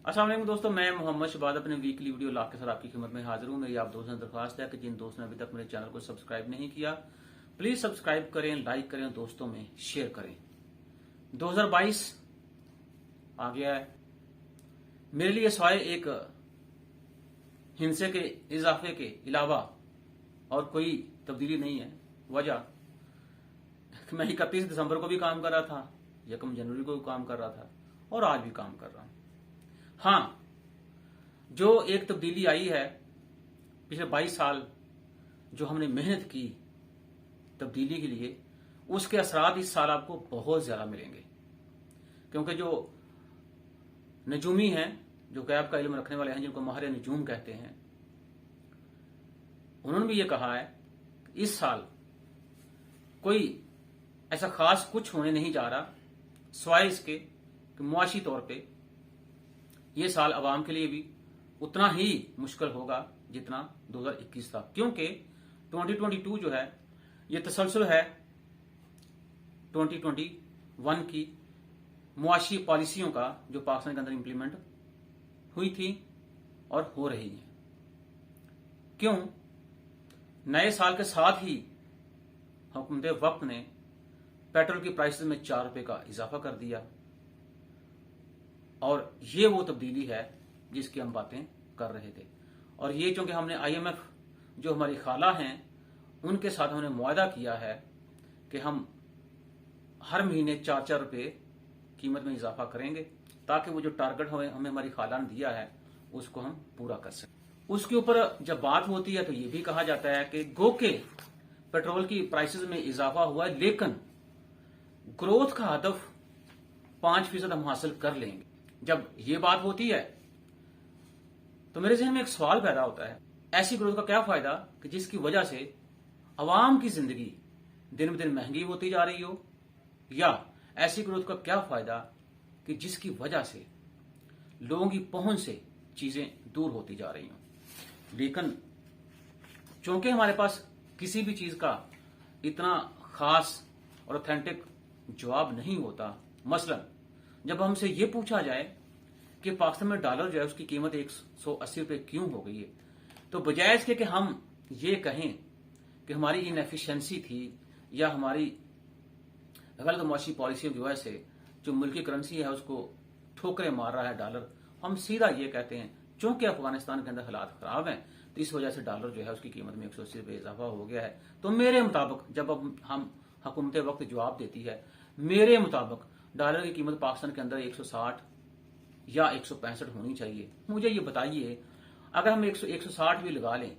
अस्सलाम वालेकुम दोस्तों, मैं मोहम्मद शबाद अपने वीकली वीडियो लाख के साथ आपकी खिदमत में हाजिर हूं। मेरी आप दोस्तों से दरख्वास्त है कि जिन दोस्तों ने अभी तक मेरे चैनल को सब्सक्राइब नहीं किया, प्लीज सब्सक्राइब करें, लाइक करें और दोस्तों में शेयर करें। 2022 आ गया है। मेरे लिए सवाए एक हिंसे के इजाफे के अलावा और कोई तब्दीली नहीं है। वजह मैं 31 दिसंबर को भी काम कर रहा था, 1 जनवरी को भी काम कर रहा था और आज भी काम कर रहा हूं। हाँ, जो एक तब्दीली आई है पिछले 22 साल जो हमने मेहनत की तब्दीली के लिए, उसके असरात इस साल आपको बहुत ज्यादा मिलेंगे। क्योंकि जो नजूमी हैं, जो गैब का इल्म रखने वाले हैं, जिनको माहिर नजूम कहते हैं, उन्होंने भी ये कहा है कि इस साल कोई ऐसा खास कुछ होने नहीं जा रहा, सिवाय इसके कि मुआशी तौर पे ये साल अवाम के लिए भी उतना ही मुश्किल होगा जितना 2021 था। क्योंकि 2022 जो है ये तसलसल है 2021 की मुआशी पॉलिसियों का, जो पाकिस्तान के अंदर इंप्लीमेंट हुई थी और हो रही है। क्यों? नए साल के साथ ही हुकूमत वक्त ने पेट्रोल की प्राइसेस में 4 रुपए का इजाफा कर दिया और ये वो तब्दीली है जिसकी हम बातें कर रहे थे। और ये चूंकि हमने IMF जो हमारी खाला हैं उनके साथ हमने मुआहदा किया है कि हम हर महीने 4-4 रुपए कीमत में इजाफा करेंगे, ताकि वो जो टारगेट हमें हमारी खाला ने दिया है उसको हम पूरा कर सकें। उसके ऊपर जब बात होती है तो ये भी कहा जाता है कि गो के पेट्रोल की प्राइसेस में इजाफा हुआ है, लेकिन ग्रोथ का हदफ 5% हम हासिल कर लेंगे। जब ये बात होती है तो मेरे जहन में एक सवाल पैदा होता है, ऐसी ग्रोथ का क्या फायदा कि जिसकी वजह से अवाम की जिंदगी दिन ब दिन महंगी होती जा रही हो, या ऐसी ग्रोथ का क्या फायदा कि जिसकी वजह से लोगों की पहुंच से चीजें दूर होती जा रही हो। लेकिन चूंकि हमारे पास किसी भी चीज का इतना खास और ऑथेंटिक जवाब नहीं होता, मसलन जब हमसे ये पूछा जाए कि पाकिस्तान में डॉलर जो है उसकी कीमत 180 रुपए क्यों हो गई है, तो बजाय इसके कि हम ये कहें कि हमारी इनएफिशिएंसी थी या हमारी गलत मुआशी पॉलिसी की वजह से जो मुल्की करेंसी है उसको ठोकरें मार रहा है डॉलर, हम सीधा ये कहते हैं चूंकि अफगानिस्तान के अंदर हालात खराब हैं तो इस वजह से डॉलर जो है उसकी कीमत में 180 रुपए इजाफा हो गया है। तो मेरे मुताबिक जब हम हुकूमत वक्त जवाब देती है, मेरे मुताबिक डॉलर की कीमत पाकिस्तान के अंदर 160 या 165 होनी चाहिए। मुझे ये बताइए, अगर हम 160 भी लगा लें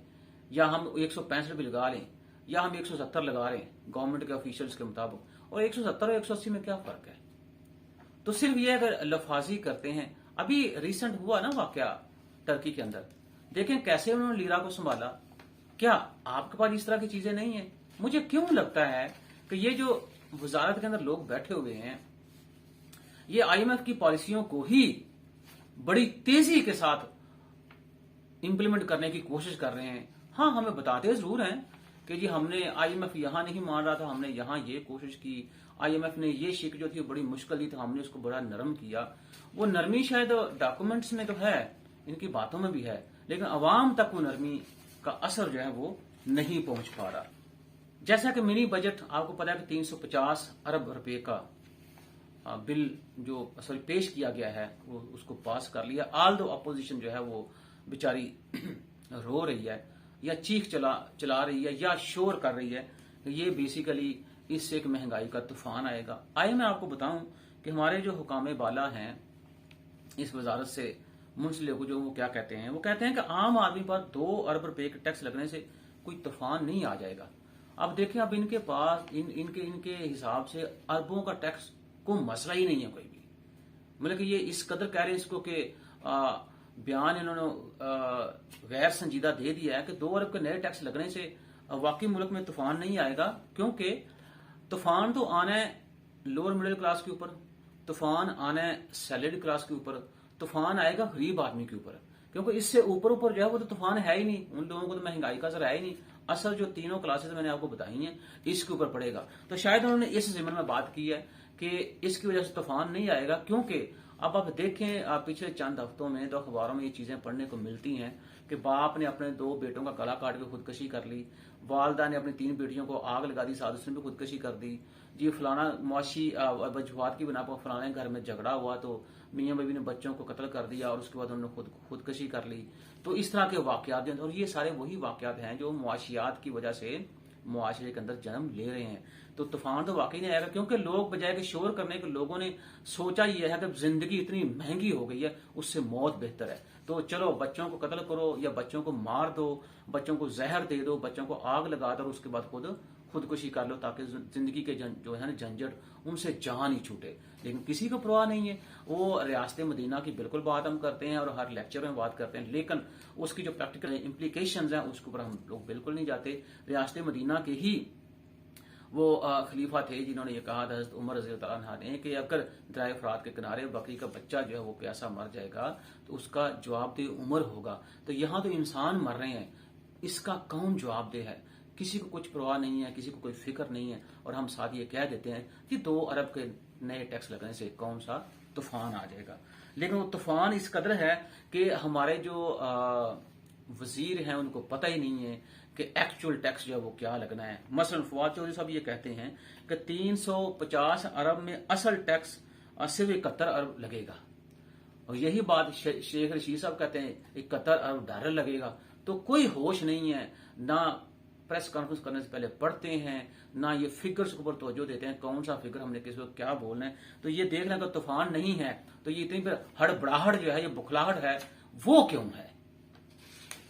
या हम 165 भी लगा लें या हम 170 लगा लें गवर्नमेंट के ऑफिशियल्स के मुताबिक, और 170 और 180 में क्या फर्क है? तो सिर्फ ये अगर लफाजी करते हैं। अभी रिसेंट हुआ ना वाकया टर्की के अंदर, देखें कैसे उन्होंने लीरा को संभाला। क्या आपके पास इस तरह की चीजें नहीं है? मुझे क्यों लगता है कि ये जो वजारत के अंदर लोग बैठे हुए हैं ये IMF की पॉलिसियों को ही बड़ी तेजी के साथ इंप्लीमेंट करने की कोशिश कर रहे हैं। हाँ, हमें बताते जरूर हैं कि जी हमने IMF यहां नहीं मान रहा था, हमने यहां ये कोशिश की, IMF ने ये शिक जो थी बड़ी मुश्किल थी तो हमने उसको बड़ा नरम किया। वो नरमी शायद डॉक्यूमेंट्स में तो है, इनकी बातों में भी है, लेकिन अवाम तक वो नरमी का असर जो है वो नहीं पहुंच पा रहा। जैसा कि मिनी बजट आपको पता है कि 350 अरब रुपए का बिल जो असल पेश किया गया है वो उसको पास कर लिया। आल दो अपोजिशन जो है वो बेचारी रो रही है या चीख चला रही है या शोर कर रही है, ये बेसिकली इससे एक महंगाई का तूफान आएगा। आइए मैं आपको बताऊं कि हमारे जो हुकामे बाला हैं इस वजारत से मुंसलिक जो वो क्या कहते हैं, वो कहते हैं कि आम आदमी पर 2 अरब रुपए के टैक्स लगने से कोई तूफान नहीं आ जाएगा। अब देखें, अब इनके पास इनके हिसाब से अरबों का टैक्स को मसला ही नहीं है कोई भी। मतलब कि ये इस कदर कह रहे हैं इसको कि बयान इन्होंने गैर संजीदा दे दिया है कि 2 अरब के नए टैक्स लगने से वाकई मुल्क में तूफान नहीं आएगा। क्योंकि तूफान तो आना है लोअर मिडिल क्लास के ऊपर, तूफान आना है सैलरीड क्लास के ऊपर, तूफान आएगा गरीब आदमी के ऊपर। क्योंकि इससे ऊपर जो है वो तो तूफान है ही नहीं, उन लोगों को तो महंगाई का असर है ही नहीं। असर जो तीनों क्लासेस मैंने आपको बताई हैं इसके ऊपर पड़ेगा। तो शायद उन्होंने इस जिम्मन में बात की है कि इसकी वजह से तूफान नहीं आएगा, क्योंकि अब आप देखें पिछले चंद हफ्तों में तो अखबारों में ये चीजें पढ़ने को मिलती हैं कि बाप ने अपने 2 बेटों का गला काट के खुदकशी कर ली, वालदा ने अपनी 3 बेटियों को आग लगा दी, साथ उसने भी खुदकशी कर दी जी। फलाना मुआशी वजूहात की बिना पर फलाने घर में झगड़ा हुआ तो मियाँ बीवी ने बच्चों को कत्ल कर दिया और उसके बाद उन्होंने खुदकशी कर ली। तो इस तरह के वाकयात और ये सारे वही वाकयात हैं जो मुआशियात की वजह से मुआशरे के अंदर जन्म ले रहे हैं। तो तूफान तो वाकई नहीं आएगा, क्योंकि लोग बजाय के शोर करने के लोगों ने सोचा यह है कि जिंदगी इतनी महंगी हो गई है, उससे मौत बेहतर है। तो चलो बच्चों को कत्ल करो या बच्चों को मार दो, बच्चों को जहर दे दो, बच्चों को आग लगा दो और उसके बाद खुदकुशी कर लो, ताकि जिंदगी के जो है ना झंझट उनसे जान ही छूटे। लेकिन किसी को परवाह नहीं है। वो रियासत मदीना की बिल्कुल बात हम करते हैं और हर लेक्चर में बात करते हैं, लेकिन उसकी जो प्रैक्टिकल इम्प्लीकेशंस हैं उसके ऊपर हम लोग बिल्कुल नहीं जाते। रियासत मदीना के ही वो खलीफा थे जिन्होंने ये कहा था, हज़रत उमर रज़ी अल्लाह अन्हा ने, कि अगर दरिया फरात के किनारे बकरी का बच्चा जो है वो प्यासा मर जाएगा तो उसका जवाबदेह उमर होगा। तो यहाँ तो इंसान मर रहे हैं, इसका कौन जवाबदेह है? किसी को कुछ परवाह नहीं है, किसी को कोई फिक्र नहीं है, और हम साथ ये कह देते हैं कि 2 अरब के नए टैक्स लगने से कौन सा तूफान आ जाएगा। लेकिन वो तूफान इस कदर है कि हमारे जो वजीर हैं उनको पता ही नहीं है कि एक्चुअल टैक्स जो है वो क्या लगना है। मसलन फवाद चौधरी साहब ये कहते हैं कि 350 अरब में असल टैक्स सिर्फ 71 अरब लगेगा, और यही बात शेख रशीद साहब कहते हैं 71 अरब डॉलर लगेगा। तो कोई होश नहीं है, ना प्रेस कॉन्फ्रेंस करने से पहले पढ़ते हैं, ना ये फिगर्स के ऊपर तवज्जो देते हैं, कौन सा फिगर हमने किस वक्त क्या बोलना है। तो ये देखना कि तूफान नहीं है तो ये इतनी हड़बड़ाहट जो है, ये बुखलाहट है, वो क्यों है?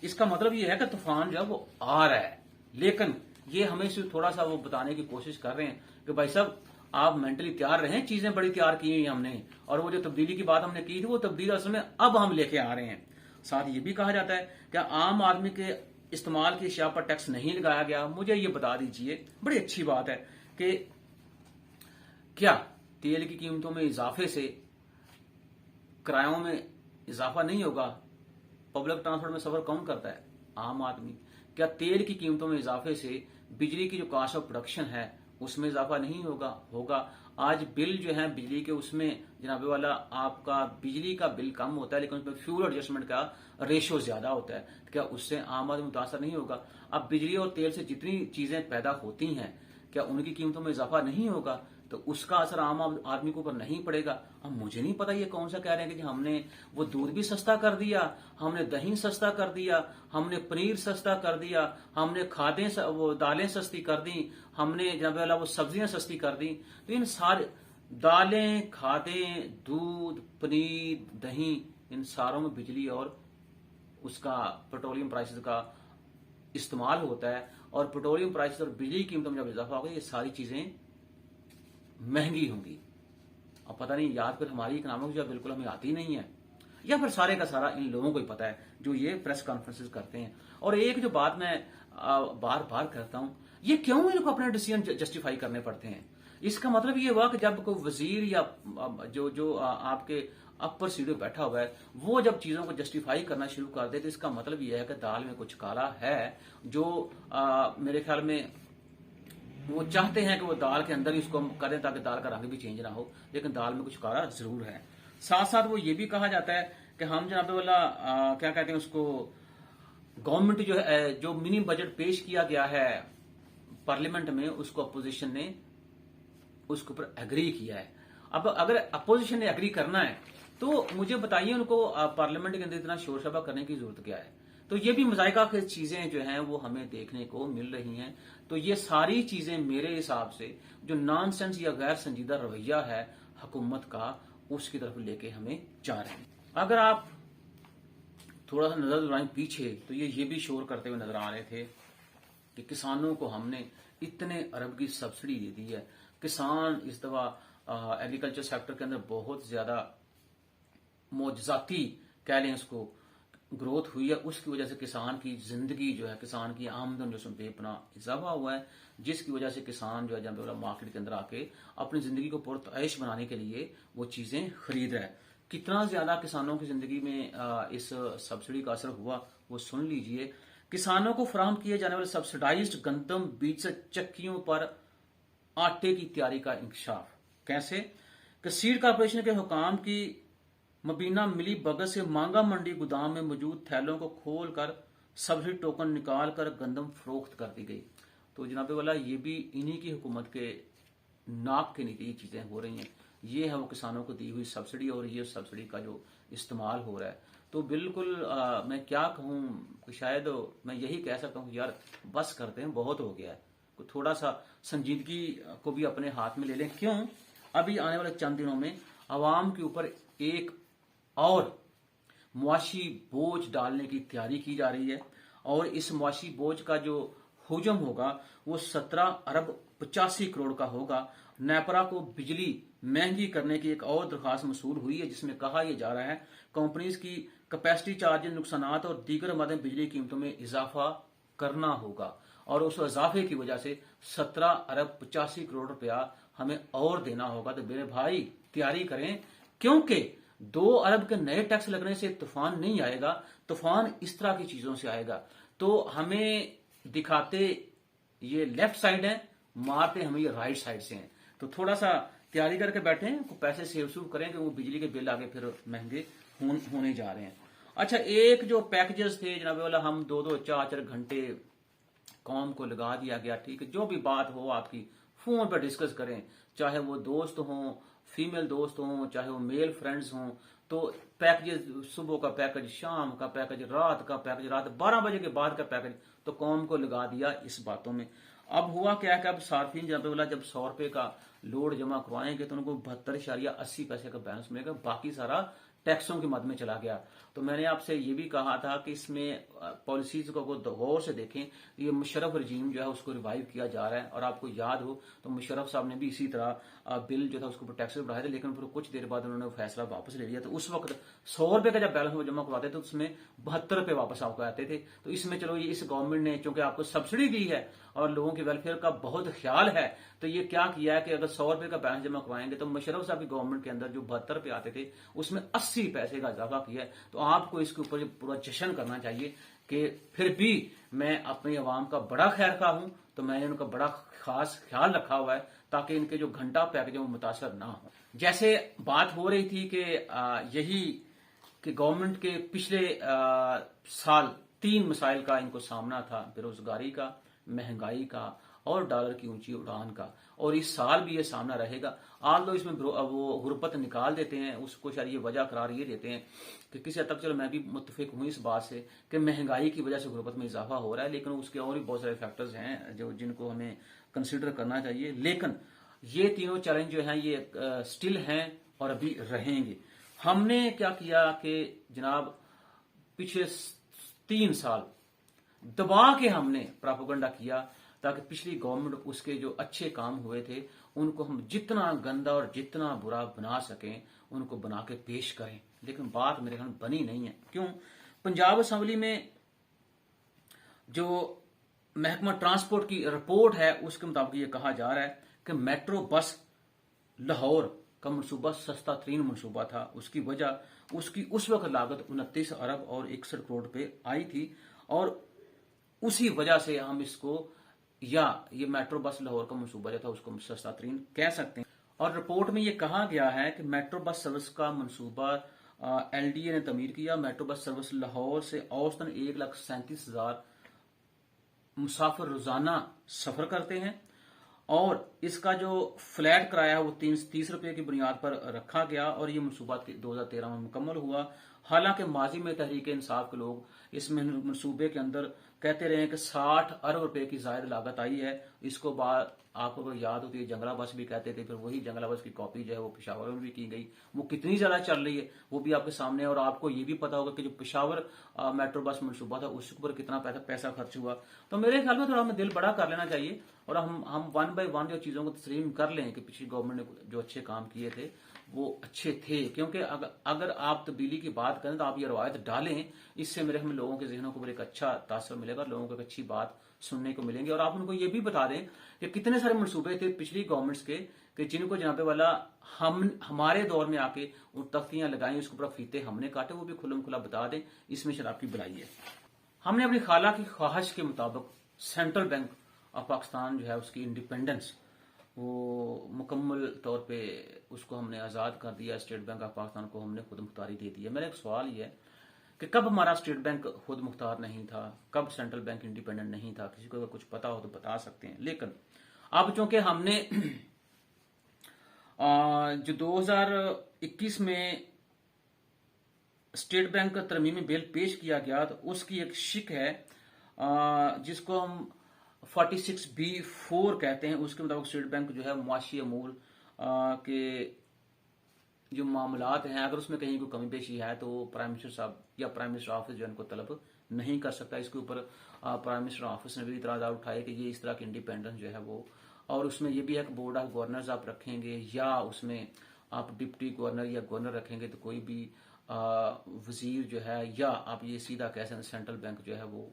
इसका मतलब ये है कि तूफान जो है वो आ रहा है, लेकिन ये हमें सिर्फ थोड़ा सा वो बताने की कोशिश कर रहे हैं कि भाई साहब आप मेंटली तैयार रहें, चीजें बड़ी तैयार की हुई हमने, और वो जो तब्दीली की बात हमने की थी वो तब्दीली असल में अब हम लेके आ रहे हैं। साथ ये भी कहा जाता है कि आम आदमी के इस्तेमाल की अशिया पर टैक्स नहीं लगाया गया। मुझे ये बता दीजिए, बड़ी अच्छी बात है कि क्या तेल की कीमतों में इजाफे से किरायों में इजाफा नहीं होगा? पब्लिक ट्रांसपोर्ट में सफर कौन करता है? आम आदमी। क्या तेल की कीमतों में इजाफे से बिजली की जो कॉस्ट ऑफ प्रोडक्शन है उसमें इजाफा नहीं होगा? आज बिल जो है बिजली के, उसमें जनाबे वाला आपका बिजली का बिल कम होता है लेकिन उसमें फ्यूल एडजस्टमेंट का रेशो ज्यादा होता है। क्या उससे आम आदमी मुतासर नहीं होगा? अब बिजली और तेल से जितनी चीजें पैदा होती हैं क्या उनकी कीमतों में इजाफा नहीं होगा? तो उसका असर आम आदमी के ऊपर नहीं पड़ेगा। अब मुझे नहीं पता ये कौन सा कह रहे हैं कि हमने वो दूध भी सस्ता कर दिया, हमने दही सस्ता कर दिया, हमने पनीर सस्ता कर दिया, हमने खादें वो दालें सस्ती कर दी, हमने जनाब वाला वो सब्जियां सस्ती कर दी। तो इन सारे दालें, खादें, दूध, पनीर, दही, इन सारों में बिजली और उसका पेट्रोलियम प्राइसेस का इस्तेमाल होता है, और पेट्रोलियम प्राइसेस और बिजली की कीमतों में जब इजाफा होगा ये सारी चीजें महंगी होंगी। अब पता नहीं याद फिर हमारी इकोनॉमिक्स जो बिल्कुल हमें आती नहीं है, या फिर सारे का सारा इन लोगों को ही पता है जो ये प्रेस कॉन्फ्रेंसेस करते हैं। और एक जो बात मैं बार बार करता हूं, ये क्यों इनको अपने डिसीजन जस्टिफाई करने पड़ते हैं? इसका मतलब ये हुआ कि जब कोई वजीर या जो आपके अपर सीढ़ी बैठा हुआ है वो जब चीजों को जस्टिफाई करना शुरू कर दे तो इसका मतलब यह है कि दाल में कुछ काला है, जो मेरे ख्याल में वो चाहते हैं कि वो दाल के अंदर ही उसको करें ताकि दाल का रंग भी चेंज ना हो, लेकिन दाल में कुछ काला जरूर है। साथ साथ वो ये भी कहा जाता है कि हम जनाब वाला क्या कहते हैं उसको, गवर्नमेंट जो है जो मिनी बजट पेश किया गया है पार्लियामेंट में, उसको अपोजिशन ने उसके ऊपर एग्री किया है। अब अगर अपोजिशन ने एग्री करना है तो मुझे बताइए उनको पार्लियामेंट के अंदर इतना शोर शराबा करने की जरूरत क्या है? तो ये भी मजाइका की चीजें जो हैं वो हमें देखने को मिल रही हैं। तो ये सारी चीजें मेरे हिसाब से जो नॉनसेंस या गैर संजीदा रवैया है हुकूमत का, उसकी तरफ लेके हमें जा रहे हैं। अगर आप थोड़ा सा नजर दौड़ाएं पीछे तो ये भी शोर करते हुए नजर आ रहे थे कि किसानों को हमने इतने अरब की सब्सिडी दे दी है, किसान इस दफा एग्रीकल्चर सेक्टर के अंदर बहुत ज्यादा मोजजाती कह लें उसको ग्रोथ हुई है, उसकी वजह से किसान की जिंदगी जो है, किसान की आमदन जो उसमें बेपनाह इजाफा हुआ है, जिसकी वजह से किसान जो है जब मार्केट के अंदर आके अपनी जिंदगी को पुरतऐश बनाने के लिए वो चीजें खरीद रहा है। कितना ज्यादा किसानों की जिंदगी में इस सब्सिडी का असर हुआ वो सुन लीजिए। किसानों को फराहम किए जाने वाले सब्सिडाइज्ड गंदम बीज से चक्कियों पर आटे की तैयारी का इंकशाफ कैसे? कि सीड कॉर्पोरेशन के हुकाम की मुबीना मिली भगत से मांगा मंडी गोदाम में मौजूद थैलों को खोलकर सब्सिडी टोकन निकाल कर गंदम फरोख्त कर दी गई। तो जनाब वाला ये भी इन्हीं की हुकूमत के नाक के नीचे ये चीजें हो रही हैं। ये है वो किसानों को दी हुई सब्सिडी और ये सब्सिडी का जो इस्तेमाल हो रहा है। तो बिल्कुल मैं क्या कहूँ कि शायद मैं यही कह सकता हूँ यार बस करते हैं, बहुत हो गया है। थोड़ा सा संजीदगी को भी अपने हाथ में ले लें। क्यों? अभी आने वाले चंद दिनों में आवाम के ऊपर एक और मुआशी बोझ डालने की तैयारी की जा रही है और इस मुआशी बोझ का जो हुजम होगा वो 17 अरब 85 करोड़ का होगा। नेपरा को बिजली महंगी करने की एक और दरखास्त मसूल हुई है जिसमें कहा यह जा रहा है कंपनीज की कैपेसिटी चार्जेस, नुकसानात और दीगर मदे बिजली कीमतों में इजाफा करना होगा और उस इजाफे की वजह से 17 अरब 85 करोड़ रुपया हमें और देना होगा। तो मेरे भाई तैयारी करें, क्योंकि 2 अरब के नए टैक्स लगने से तूफान नहीं आएगा, तूफान इस तरह की चीजों से आएगा। तो हमें दिखाते ये लेफ्ट साइड है, मारते हमें ये राइट साइड से हैं। तो थोड़ा सा तैयारी करके बैठे हैं, पैसे सेव सूव करें कि वो बिजली के बिल आगे फिर महंगे होने जा रहे हैं। अच्छा, एक जो पैकेजेस थे जनाब वाला, हम 2-2 4-4 घंटे कौम को लगा दिया गया। ठीक है, जो भी बात हो आपकी फोन पर डिस्कस करें, चाहे वो दोस्त हों, फीमेल दोस्त हों, चाहे वो मेल फ्रेंड्स हों। तो पैकेज, सुबह का पैकेज, शाम का पैकेज, रात का पैकेज, रात 12 बजे के बाद का पैकेज, तो कौम को लगा दिया इस बातों में। अब हुआ क्या है कि अब सार्फिन जब 100 रुपए का लोड जमा करवाएंगे तो उनको 72.80 पैसे का बैलेंस मिलेगा, बाकी सारा टैक्सों की मद में चला गया। तो मैंने आपसे ये भी कहा था कि इसमें पॉलिसीज को गौर से देखें। ये मुशर्रफ रजीम जो है उसको रिवाइव किया जा रहा है और आपको याद हो तो मुशर्रफ साहब ने भी इसी तरह बिल जो था उसके ऊपर टैक्सेस बढ़ाए थे, लेकिन फिर कुछ देर बाद उन्होंने फैसला वापस ले लिया। तो उस वक्त 100 रुपए का जब बैलेंस वो जमा करवाते थे तो उसमें 72 रुपए वापस आपको आते थे। तो इसमें चलो ये इस गवर्नमेंट ने चूंकि आपको सब्सिडी दी है और लोगों के वेलफेयर का बहुत ख्याल है, तो ये क्या किया है कि अगर 100 रुपए का बैलेंस जमा करवाएंगे तो मुशर्रफ साहब की गवर्नमेंट के अंदर जो 72 रुपए आते थे उसमें 80 पैसे का इजाफा किया है। तो आपको इसके ऊपर पूरा जश्न करना चाहिए कि फिर भी मैं अपनी आवाम का बड़ा खैर खा हूं, तो मैंने उनका बड़ा खास ख्याल रखा हुआ है ताकि इनके जो घंटा पैकेज वो मुतासर ना हो। जैसे बात हो रही थी कि यही कि गवर्नमेंट के पिछले साल 3 मसाइल का इनको सामना था, बेरोजगारी का, महंगाई का और डॉलर की ऊंची उड़ान का, और इस साल भी ये सामना रहेगा। आज लोग इसमें वो गुरबत निकाल देते हैं, उसको शायद ये वजह करार ये देते हैं कि किसी हद तक, चलो मैं भी मुत्तफिक हूं इस बात से कि महंगाई की वजह से गुरबत में इजाफा हो रहा है, लेकिन उसके और भी बहुत सारे फैक्टर्स हैं जो जिनको हमें कंसिडर करना चाहिए। लेकिन ये तीनों चैलेंज जो हैं ये स्टिल हैं और अभी रहेंगे। हमने क्या किया कि जनाब पिछले 3 साल दबा के हमने प्रोपेगेंडा किया ताकि पिछली गवर्नमेंट उसके जो अच्छे काम हुए थे उनको हम जितना गंदा और जितना बुरा बना सकें उनको बना के पेश करें, लेकिन बात मेरे ख्याल बनी नहीं है। क्यों? पंजाब असेंबली में जो महकमा ट्रांसपोर्ट की रिपोर्ट है उसके मुताबिक ये कहा जा रहा है कि मेट्रो बस लाहौर का मनसूबा सस्ता तरीन मनसूबा था। उसकी वजह उसकी उस वक्त लागत 29 अरब और 61 करोड़ पे आई थी और उसी वजह से हम इसको, या ये मेट्रो बस लाहौर का मनसूबा जो था उसको सस्ता तरीन कह सकते हैं। और रिपोर्ट में ये कहा गया है कि मेट्रो बस सर्विस का मनसूबा एलडीए ने तमीर किया। मेट्रो बस सर्विस लाहौर से औसतन 1,37,000 मुसाफिर रोजाना सफर करते हैं और इसका जो फ्लैट किराया है वो 30 रुपए की बुनियाद पर रखा गया और ये मनसूबा 2013 में मुकम्मल हुआ। हालांकि माजी में तहरीक इंसाफ के लोग इस मनसूबे के अंदर कहते रहे कि 60 अरब रुपए की जायद लागत आई है। इसको बाद आपको अगर याद होती है जंगला बस भी कहते थे, फिर वही जंगला बस की कॉपी जो है वो पेशावर में भी की गई। वो कितनी ज्यादा चल रही है वो भी आपके सामने है और आपको ये भी पता होगा कि जो पेशावर मेट्रो बस मनसूबा था उसके ऊपर कितना पैसा खर्च हुआ। तो मेरे ख्याल में थोड़ा हमें दिल बड़ा कर लेना चाहिए और हम 1 बाय 1 जो चीजों को तस्लीम कर लें कि पिछली गवर्नमेंट ने जो अच्छे काम किए थे वो अच्छे थे। क्योंकि अगर आप तब्दीली की बात करें तो आप ये रवायत डालें, इससे मेरे हम लोगों के जहनों को एक अच्छा तासर मिलेगा, लोगों को एक अच्छी बात सुनने को मिलेंगे। और आप उनको ये भी बता दें कि कितने सारे मनसूबे थे पिछली गवर्नमेंट्स के कि जिनको जनाबे वाला हमारे दौर में आके उन तख्तियां लगाई, उसके ऊपर फीते हमने काटे, वो भी खुल्लम खुला बता दें। इसमें शराब की बुलाई है। हमने अपनी खाला की ख्वाहिश के मुताबिक सेंट्रल बैंक ऑफ पाकिस्तान जो है उसकी इंडिपेंडेंस वो मुकम्मल तौर पे उसको हमने आज़ाद कर दिया, स्टेट बैंक ऑफ पाकिस्तान को हमने खुद मुख्तारी दे दी है। मेरा एक सवाल ये है कि कब हमारा स्टेट बैंक खुद मुख्तार नहीं था, कब सेंट्रल बैंक इंडिपेंडेंट नहीं था? किसी को अगर कुछ पता हो तो बता सकते हैं। लेकिन अब चूंकि हमने जो 2021 में स्टेट बैंक तरमीमी बिल पेश किया गया, तो उसकी एक शिक है जिसको हम 46B(4) कहते हैं। उसके मुताबिक स्टेट बैंक जो है मुआशी अमूर के जो मामलात हैं, अगर उसमें कहीं कोई कमी पेशी है तो प्राइम मिनिस्टर साहब या प्राइम मिनिस्टर ऑफिस जो है उनको तलब नहीं कर सकता। इसके ऊपर प्राइम मिनिस्टर ऑफिस ने भी इतराज़ उठाए कि ये इस तरह की इंडिपेंडेंस जो है वो, और उसमें ये भी है कि बोर्ड ऑफ गवर्नर्स आप रखेंगे या उसमें आप डिप्टी गवर्नर या गवर्नर रखेंगे तो कोई भी वजीर जो है, या आप ये सीधा कह सकते सेंट्रल बैंक जो है वो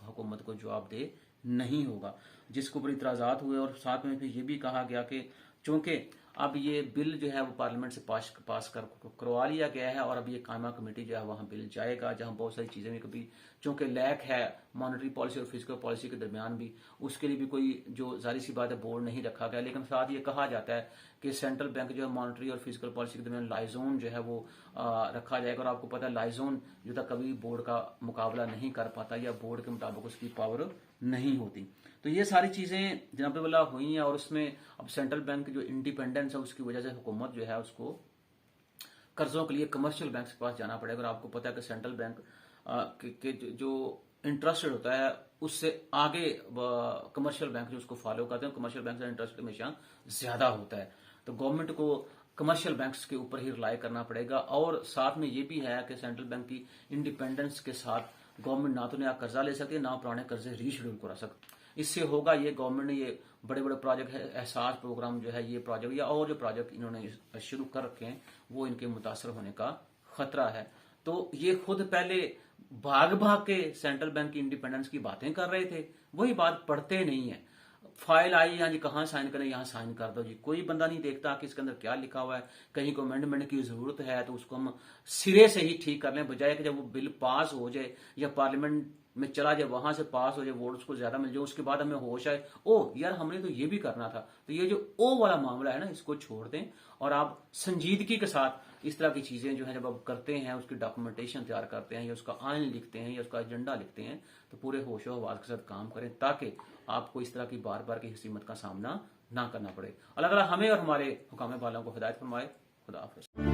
हुकूमत को जवाबदेह नहीं होगा, जिसके ऊपर इतराज़ात हुए। और साथ में फिर ये भी कहा गया कि चूंकि अब ये बिल जो है वो पार्लियामेंट से पास करवा लिया गया है और अब ये कायमा कमेटी जो है वहाँ बिल जाएगा, जहाँ बहुत सारी चीज़ें भी कभी चूंकि लैक है मॉनेटरी पॉलिसी और फिजिकल पॉलिसी के दरमियान भी, उसके लिए भी कोई जो जाहिर सी बात है बोर्ड नहीं रखा गया। लेकिन साथ ये कहा जाता है कि सेंट्रल बैंक जो है मॉनेटरी और फिजिकल पॉलिसी के दरमियान लाइजोन जो है वो रखा जाएगा। और आपको पता है लाइजोन जो था कभी बोर्ड का मुकाबला नहीं कर पाता या बोर्ड के मुताबिक उसकी पावर नहीं होती। तो ये सारी चीजें जनाब वाला हुई हैं, और उसमें अब सेंट्रल बैंक जो इंडिपेंडेंस है उसकी वजह से हुकूमत जो है उसको कर्जों के लिए कमर्शियल बैंक के पास जाना पड़ेगा। और आपको पता है कि सेंट्रल बैंक के जो इंटरेस्ट रेट होता है उससे आगे कमर्शियल बैंक जो उसको फॉलो करते हैं, कमर्शियल बैंक का इंटरेस्ट हमेशा ज्यादा होता है। तो गवर्नमेंट को कमर्शियल बैंक्स के ऊपर ही रिलाई करना पड़ेगा। और साथ में ये भी है कि सेंट्रल बैंक की इंडिपेंडेंस के साथ गवर्नमेंट ना तो नया कर्जा ले सकती है, ना पुराने कर्जे रीशेड्यूल करा सकती। इससे होगा ये, गवर्नमेंट ने ये बड़े बड़े प्रोजेक्ट है, एहसास प्रोग्राम जो है, ये प्रोजेक्ट या और जो प्रोजेक्ट इन्होंने शुरू कर रखे हैं वो इनके मुतासर होने का खतरा है। तो ये खुद पहले भाग भाग के सेंट्रल बैंक की इंडिपेंडेंस की बातें कर रहे थे, वही बात पढ़ते नहीं है। फाइल आई, यहाँ जी कहाँ साइन करें, यहाँ साइन कर दो जी, कोई बंदा नहीं देखता कि इसके अंदर क्या लिखा हुआ है। कहीं को अमेंडमेंट की जरूरत है तो उसको हम सिरे से ही ठीक कर लें, बजाय कि जब वो बिल पास हो जाए या पार्लियामेंट में चला जाए, वहां से पास हो जाए, वोट्स को ज्यादा मिल जाए, उसके बाद हमें होश आए ओ यार हमने तो ये भी करना था। तो ये जो ओ वाला मामला है ना, इसको छोड़ दें और आप संजीदगी के साथ इस तरह की चीजें जो है जब आप करते हैं, उसकी डॉक्यूमेंटेशन तैयार करते हैं या उसका आइन लिखते हैं या उसका एजेंडा लिखते हैं, तो पूरे होशो हवास के साथ काम करें ताकि आपको इस तरह की बार बार की मुसीबत का सामना ना करना पड़े। अल्लाह ताला हमें और हमारे हुकाम वालों को हिदायत फरमाए। खुदा हाफिज़।